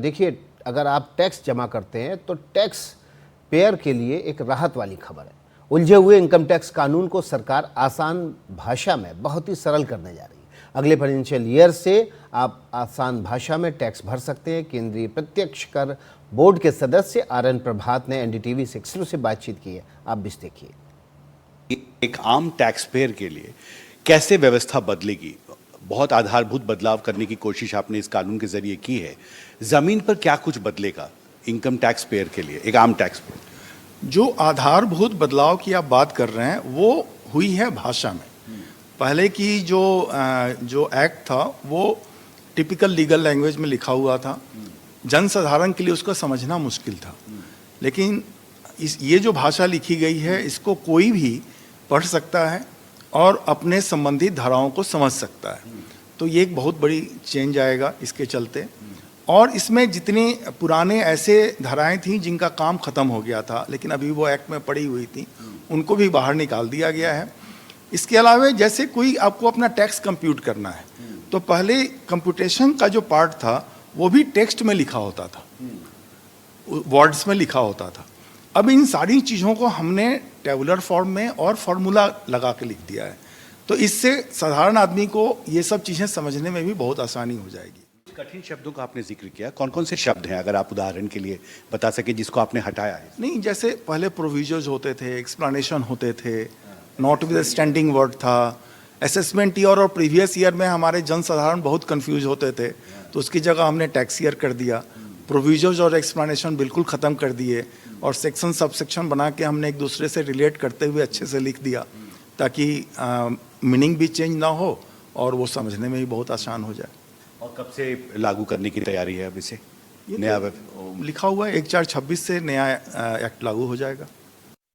देखिए, अगर आप टैक्स जमा करते हैं तो टैक्स पेयर के लिए एक राहत वाली खबर है। उलझे हुए इनकम टैक्स कानून को सरकार आसान भाषा में बहुत ही सरल करने जा रही है। अगले फाइनेंशियल ईयर से आप आसान भाषा में टैक्स भर सकते हैं। केंद्रीय प्रत्यक्ष कर बोर्ड के सदस्य आर.एन. प्रभात ने एनडीटीवी से एक्सक्लूसिव बातचीत की है, आप भी देखिए। एक आम टैक्स पेयर के लिए कैसे व्यवस्था बदलेगी? बहुत आधारभूत बदलाव करने की कोशिश आपने इस कानून के जरिए की है। जमीन पर क्या कुछ बदलेगा इनकम टैक्स पेयर के लिए, एक आम टैक्स पेयर? जो आधारभूत बदलाव की आप बात कर रहे हैं वो हुई है भाषा में। पहले की जो एक्ट था वो टिपिकल लीगल लैंग्वेज में लिखा हुआ था, जनसाधारण के लिए उसको समझना मुश्किल था। लेकिन ये जो भाषा लिखी गई है इसको कोई भी पढ़ सकता है और अपने संबंधित धाराओं को समझ सकता है। तो ये एक बहुत बड़ी चेंज आएगा इसके चलते। और इसमें जितने पुराने ऐसे धाराएं थीं जिनका काम ख़त्म हो गया था लेकिन अभी वो एक्ट में पड़ी हुई थी, उनको भी बाहर निकाल दिया गया है। इसके अलावा जैसे कोई आपको अपना टैक्स कंप्यूट करना है तो पहले कंप्यूटेशन का जो पार्ट था वो भी टेक्स्ट में लिखा होता था, वर्ड्स में लिखा होता था। अब इन सारी चीज़ों को हमने टेबुलर फॉर्म में और फार्मूला लगा के लिख दिया है, तो इससे साधारण आदमी को ये सब चीज़ें समझने में भी बहुत आसानी हो जाएगी। कठिन शब्दों का आपने जिक्र किया, कौन कौन से शब्द हैं अगर आप उदाहरण के लिए बता सकें जिसको आपने हटाया है? नहीं, जैसे पहले प्रोविजर्स होते थे, एक्सप्लेनेशन होते थे, नॉट विद स्टैंडिंग वर्ड था, असेसमेंट ईयर और प्रीवियस ईयर में हमारे जनसाधारण बहुत कंफ्यूज होते थे, तो उसकी जगह हमने टैक्स ईयर कर दिया। प्रोविजर्स और एक्सप्लेनेशन बिल्कुल ख़त्म कर दिए और सेक्शन सब सेक्शन बना के हमने एक दूसरे से रिलेट करते हुए अच्छे से लिख दिया ताकि मीनिंग भी चेंज ना हो और वो समझने में भी बहुत आसान हो जाए। और कब से लागू करने की तैयारी है अब इसे? नया लिखा हुआ है 1/4/26 से नया एक्ट लागू हो जाएगा।